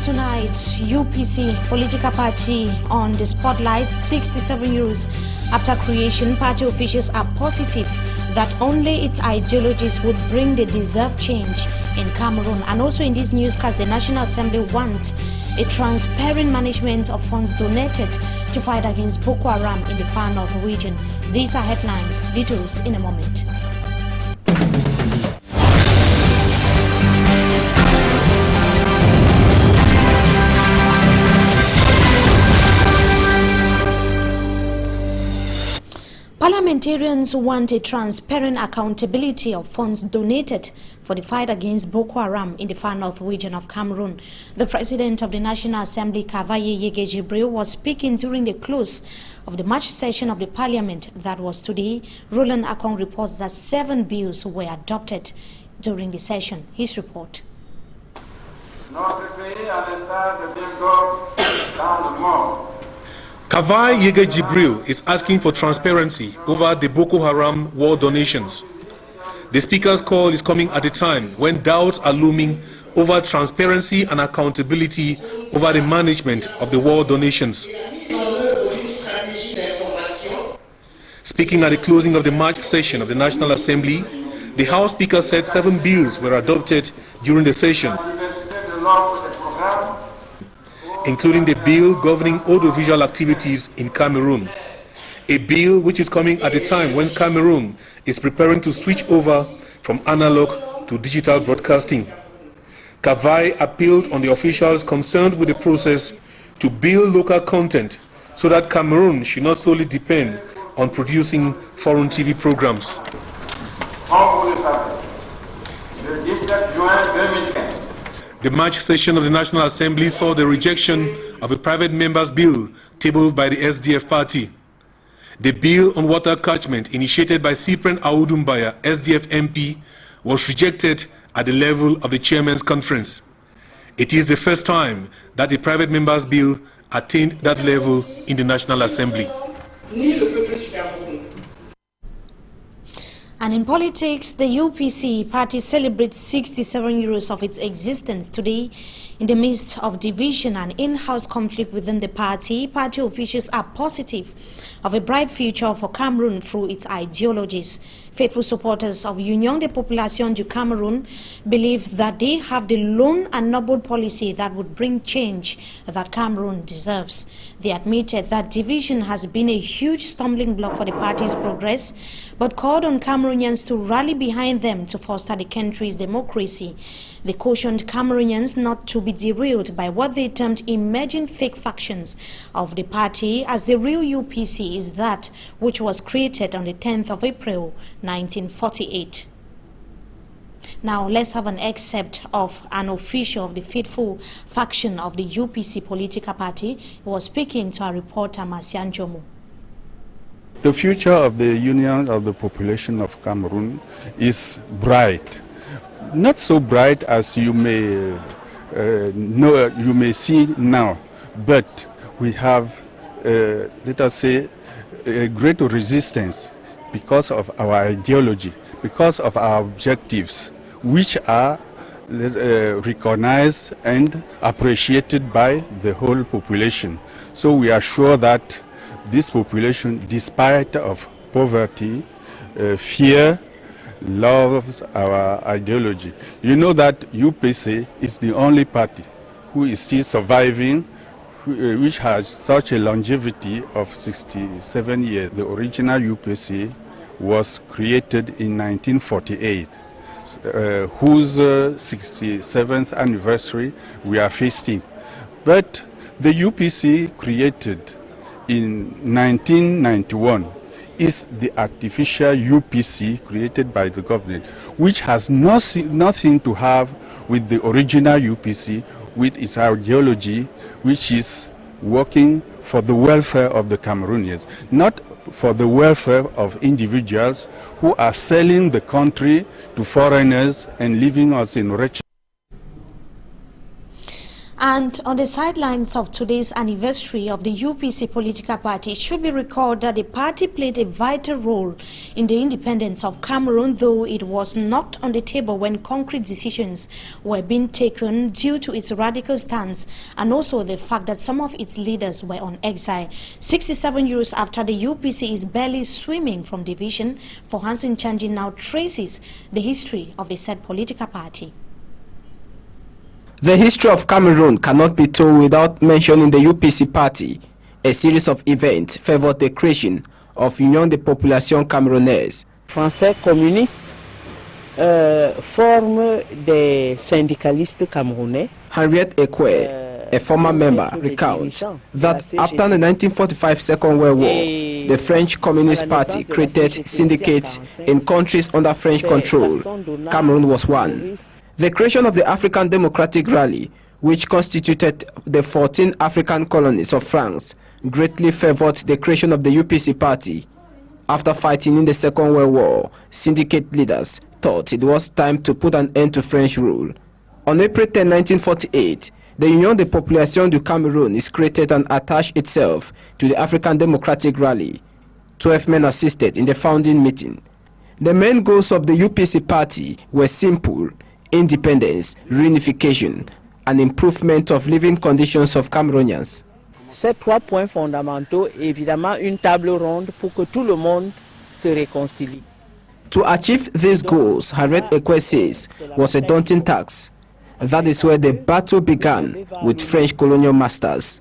tonight, UPC political party on the spotlight 67 years after creation. Party officials are positive that only its ideologies would bring the deserved change in Cameroon. And also in this newscast, the National Assembly wants a transparent management of funds donated to fight against Boko Haram in the far north region. These are headlines. Details in a moment. Parliamentarians want a transparent accountability of funds donated for the fight against Boko Haram in the far north region of Cameroon. The President of the National Assembly, Kavaye Yegejibril, was speaking during the close of the March session of the Parliament that was today. Roland Akong reports that 7 bills were adopted during the session. His report. Kavaye Yegejibril is asking for transparency over the Boko Haram war donations. The Speaker's call is coming at a time when doubts are looming over transparency and accountability over the management of the war donations. Speaking at the closing of the March session of the National Assembly, the House Speaker said 7 bills were adopted during the session, including the bill governing audiovisual activities in Cameroon, a bill which is coming at a time when Cameroon is preparing to switch over from analog to digital broadcasting. Kavaye appealed on the officials concerned with the process to build local content so that Cameroon should not solely depend on producing foreign TV programs. The March session of the National Assembly saw the rejection of a private member's bill tabled by the SDF party. The bill on water catchment initiated by Cyprien Aoudumbaya, SDF MP, was rejected at the level of the Chairman's Conference. It is the first time that a private member's bill attained that level in the National Assembly. And in politics, the UPC party celebrates 67 years of its existence today. In the midst of division and in-house conflict within the party, party officials are positive of a bright future for Cameroon through its ideologies. Faithful supporters of Union de Population du Cameroun believe that they have the lone and noble policy that would bring change that Cameroon deserves. They admitted that division has been a huge stumbling block for the party's progress, but called on Cameroonians to rally behind them to foster the country's democracy. They cautioned Cameroonians not to be derailed by what they termed emerging fake factions of the party, as the real UPC is that which was created on the 10th of April, 1948. Now let's have an excerpt of an official of the faithful faction of the UPC political party who was speaking to our reporter Masian Jomo. The future of the Union of the Population of Cameroon is bright. Not so bright as you may see now, but we have, let us say, a great resistance because of our ideology, because of our objectives, which are recognized and appreciated by the whole population. So we are sure that this population, despite of poverty, fear, loves our ideology. You know that UPC is the only party who is still surviving, which has such a longevity of 67 years. The original UPC was created in 1948, whose 67th anniversary we are feasting. But the UPC created in 1991 is the artificial UPC created by the government, which has nothing to have with the original UPC, with its ideology, which is working for the welfare of the Cameroonians, not for the welfare of individuals who are selling the country to foreigners and leaving us in wretched. And on the sidelines of today's anniversary of the UPC political party, it should be recalled that the party played a vital role in the independence of Cameroon, though it was not on the table when concrete decisions were being taken due to its radical stance and also the fact that some of its leaders were on exile. 67 years after, the UPC is barely swimming from division. For Hansen Chanji now traces the history of the said political party. The history of Cameroon cannot be told without mentioning the UPC party. A series of events favored the creation of Union de Population Camerounaise. Français communistes forment des syndicalistes camerounais. Henriette Ekwe, a former member, recounts that after the 1945 Second World War, the French Communist Party created syndicates in countries under French control. Cameroon was one. The creation of the African Democratic Rally, which constituted the 14 African colonies of France, greatly favored the creation of the UPC party. After fighting in the Second World War, syndicate leaders thought it was time to put an end to French rule. On April 10, 1948, the Union de Population du Cameroun is created and attached itself to the African Democratic Rally. 12 men assisted in the founding meeting. The main goals of the UPC party were simple: independence, reunification, and improvement of living conditions of Cameroonians. Ces trois points fondamentaux, évidemment une table ronde pour que tout le monde se réconcilie. To achieve these goals, Henriette Ekwe says, was a daunting task. That is where the battle began with French colonial masters.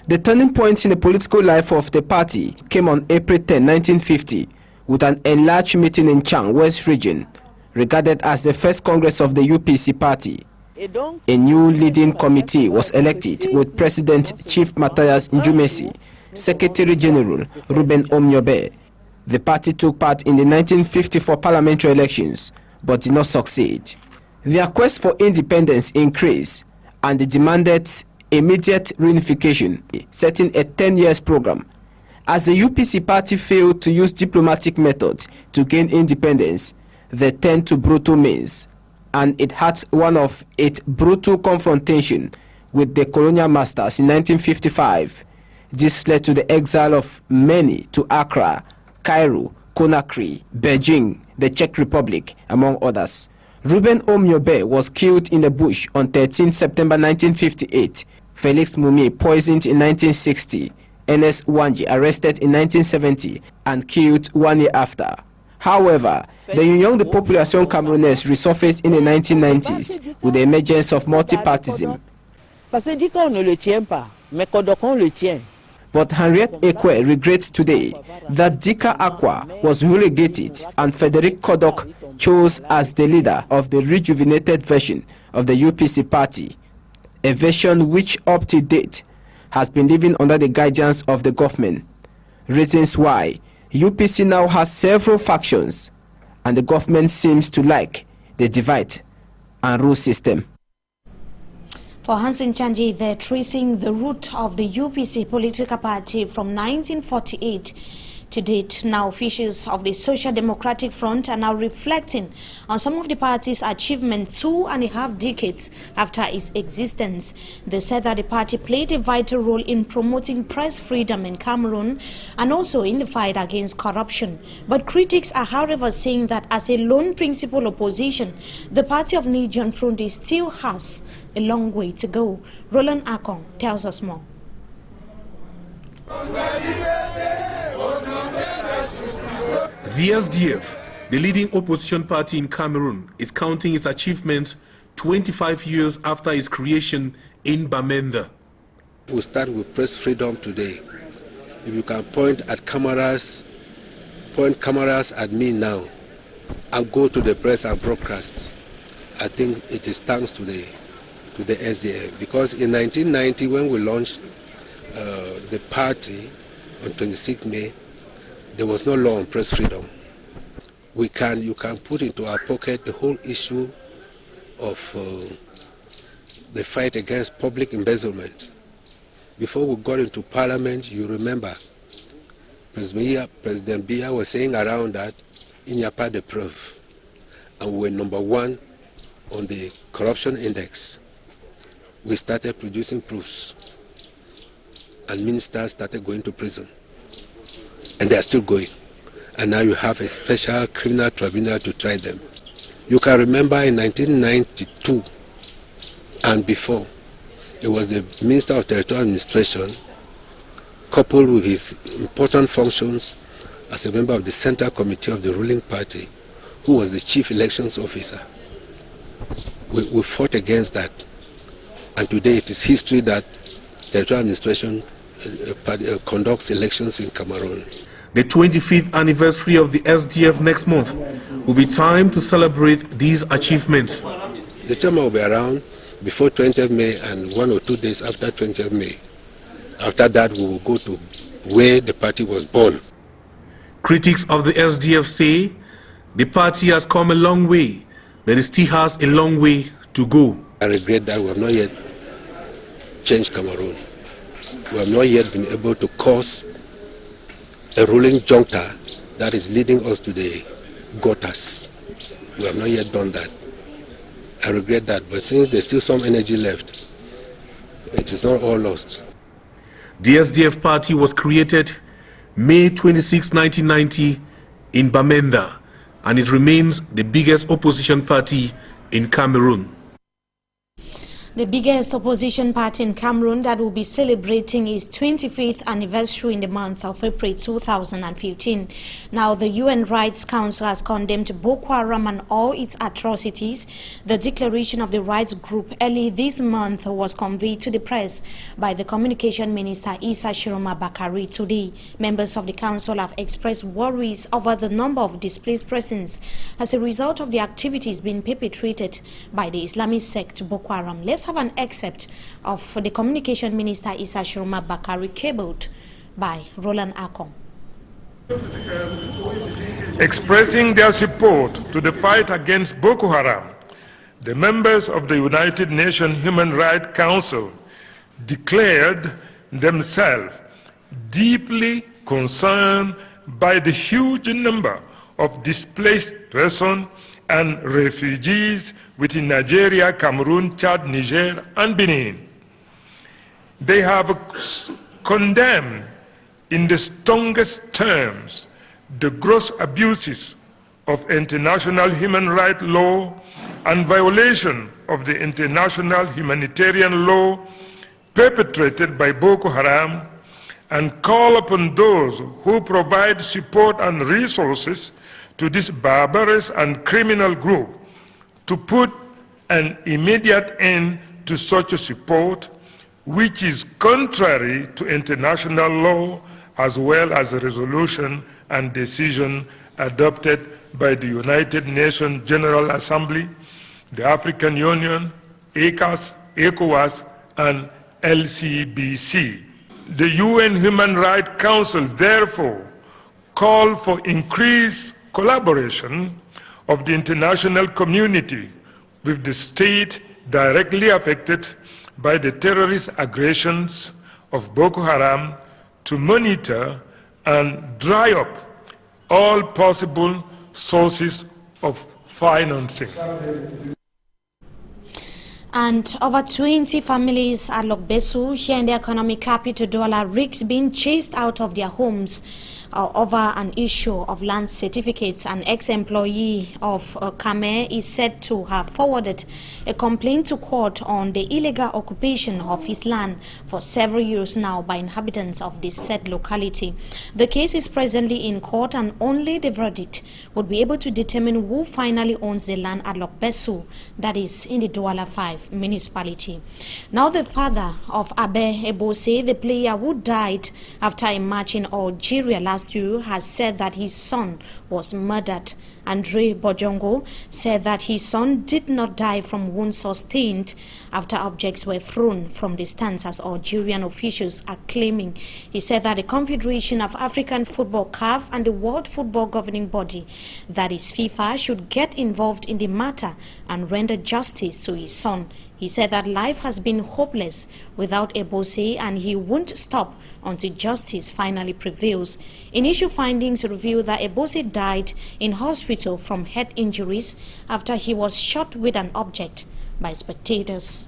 The turning point in the political life of the party came on April 10, 1950, with an enlarged meeting in Chang, West Region, regarded as the first Congress of the UPC party. A new leading committee was elected with President Chief Matthias Njumesi, Secretary General Ruben Omniobe. The party took part in the 1954 parliamentary elections, but did not succeed. Their quest for independence increased, and they demanded immediate reunification, setting a 10-year program. As the UPC party failed to use diplomatic methods to gain independence, they turned to brutal means, and it had one of its brutal confrontation with the colonial masters in 1955. This led to the exile of many to Accra, Cairo, Conakry, Beijing, the Czech Republic, among others. Ruben Omniobe was killed in the bush on 13 September 1958. Felix Mumi poisoned in 1960. Ernest Wanji arrested in 1970 and killed 1 year after. However, the Union de Population Camerounaise resurfaced in the 1990s with the emergence of multipartism. But Henriette Ekwe regrets today that Dika Aqua was relegated and Frederick Kodok chose as the leader of the rejuvenated version of the UPC party, a version which up to date has been living under the guidance of the government. Reasons why UPC now has several factions, and the government seems to like the divide and rule system. For Hansen Chanji, they're tracing the root of the UPC political party from 1948 to date. Now, officials of the Social Democratic Front are now reflecting on some of the party's achievements 2.5 decades after its existence. They said that the party played a vital role in promoting press freedom in Cameroon and also in the fight against corruption. But critics are, however, saying that as a lone principal opposition, the party of Niger Front still has a long way to go. Roland Akon tells us more. The SDF, the leading opposition party in Cameroon, is counting its achievements 25 years after its creation in Bamenda. We'll start with press freedom today. If you can point cameras at me now and go to the press and broadcast, I think it is thanks to the SDF. Because in 1990, when we launched the party on 26 May, there was no law on press freedom. You can put into our pocket the whole issue of the fight against public embezzlement. Before we got into parliament, you remember, President Biya was saying around that, il n'y a pas de preuve. And we were #1 on the corruption index. we started producing proofs, and ministers started going to prison, and they are still going. And now you have a special criminal tribunal to try them. You can remember in 1992 and before, it was the Minister of Territorial Administration, coupled with his important functions as a member of the Central Committee of the ruling party, who was the chief elections officer. We fought against that. And today it is history that Territorial Administration conducts elections in Cameroon. The 25th anniversary of the SDF next month will be time to celebrate these achievements. The chairman will be around before 20th May and 1 or 2 days after 20th May. After that, we will go to where the party was born. Critics of the SDF say the party has come a long way, but it still has a long way to go. I regret that we have not yet changed Cameroon. We have not yet been able to cause a ruling junta that is leading us to the gutters. We have not yet done that. I regret that, but since there's still some energy left, it is not all lost. The SDF party was created May 26, 1990 in Bamenda, and it remains the biggest opposition party in Cameroon. The biggest opposition party in Cameroon that will be celebrating its 25th anniversary in the month of April 2015. Now, the UN Rights Council has condemned Boko Haram and all its atrocities. The declaration of the rights group early this month was conveyed to the press by the Communication Minister Issa Shiroma Bakari today. Members of the council have expressed worries over the number of displaced persons as a result of the activities being perpetrated by the Islamic sect Boko Haram. Let's have an excerpt of the Communication Minister Issa Shiroma Bakari cabled by Roland Akon. Expressing their support to the fight against Boko Haram, the members of the United Nations Human Rights Council declared themselves deeply concerned by the huge number of displaced persons and refugees within Nigeria, Cameroon, Chad, Niger, and Benin. They have condemned in the strongest terms the gross abuses of international human rights law and violation of the international humanitarian law perpetrated by Boko Haram, and call upon those who provide support and resources to this barbarous and criminal group to put an immediate end to such a support, which is contrary to international law as well as a resolution and decision adopted by the United Nations General Assembly, the African Union, ECAS, ECOWAS, and LCBC. The UN Human Rights Council therefore called for increased collaboration of the international community with the state directly affected by the terrorist aggressions of Boko Haram to monitor and dry up all possible sources of financing. And over 20 families at Lokbesu here in the economic capital Douala risk being chased out of their homes over an issue of land certificates. An ex-employee of Kame is said to have forwarded a complaint to court on the illegal occupation of his land for several years now by inhabitants of this said locality. The case is presently in court, and only the verdict would be able to determine who finally owns the land at Lokbesu, that is in the Douala 5 municipality. Now, the father of Abe Ebose, the player who died after a match in Algeria last year, has said that his son was murdered. Andre Bojongo said that his son did not die from wounds sustained after objects were thrown from the stands, as Algerian officials are claiming. He said that the Confederation of African Football (CAF) and the World Football Governing Body, that is FIFA, should get involved in the matter and render justice to his son. He said that life has been hopeless without Ebose, and he won't stop until justice finally prevails. Initial findings reveal that Ebose died in hospital from head injuries after he was shot with an object by spectators.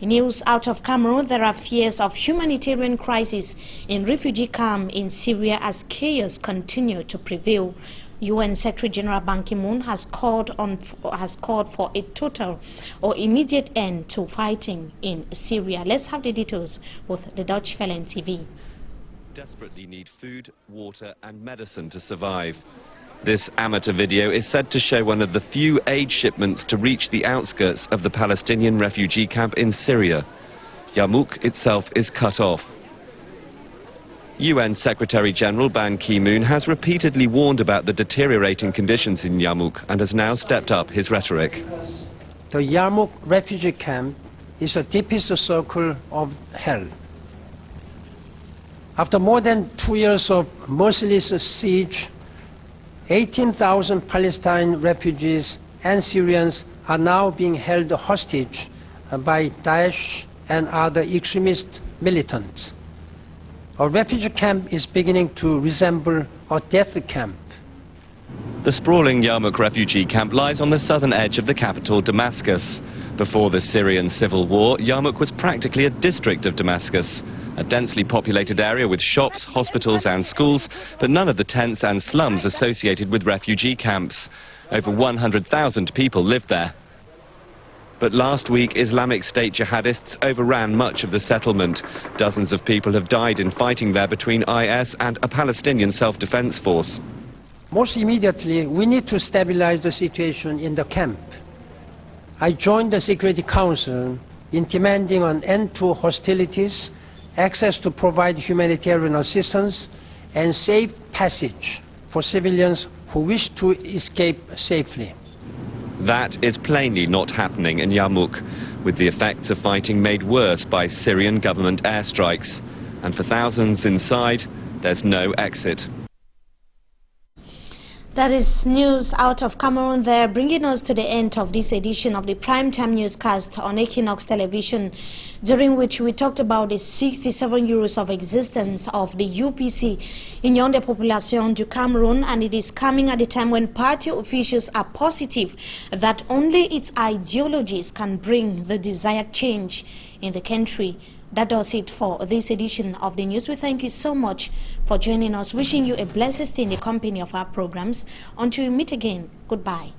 In news out of Cameroon, there are fears of humanitarian crisis in refugee camp in Syria as chaos continue to prevail. UN Secretary General Ban Ki-moon has called for a total or immediate end to fighting in Syria. Let's have the details with the Dutch Velen TV. Desperately need food, water and medicine to survive. This amateur video is said to show one of the few aid shipments to reach the outskirts of the Palestinian refugee camp in Syria. Yarmouk itself is cut off. UN Secretary-General Ban Ki-moon has repeatedly warned about the deteriorating conditions in Yarmouk and has now stepped up his rhetoric. The Yarmouk refugee camp is the deepest circle of hell. After more than 2 years of merciless siege, 18,000 Palestinian refugees and Syrians are now being held hostage by Daesh and other extremist militants. A refugee camp is beginning to resemble a death camp. The sprawling Yarmouk refugee camp lies on the southern edge of the capital, Damascus. Before the Syrian civil war, Yarmouk was practically a district of Damascus, a densely populated area with shops, hospitals and schools, but none of the tents and slums associated with refugee camps. Over 100,000 people lived there. But last week, Islamic State jihadists overran much of the settlement. Dozens of people have died in fighting there between IS and a Palestinian self-defense force. Most immediately, we need to stabilize the situation in the camp. I joined the Security Council in demanding an end to hostilities, access to provide humanitarian assistance, and safe passage for civilians who wish to escape safely. That is plainly not happening in Yarmouk, with the effects of fighting made worse by Syrian government airstrikes. And for thousands inside, there's no exit. That is news out of Cameroon there, bringing us to the end of this edition of the Primetime Newscast on Equinox Television, during which we talked about the 67 years of existence of the UPC in Union Population du Cameroon, and it is coming at a time when party officials are positive that only its ideologies can bring the desired change in the country. That does it for this edition of the news. We thank you so much for joining us, wishing you a blessed stay in the company of our programs. Until we meet again, goodbye.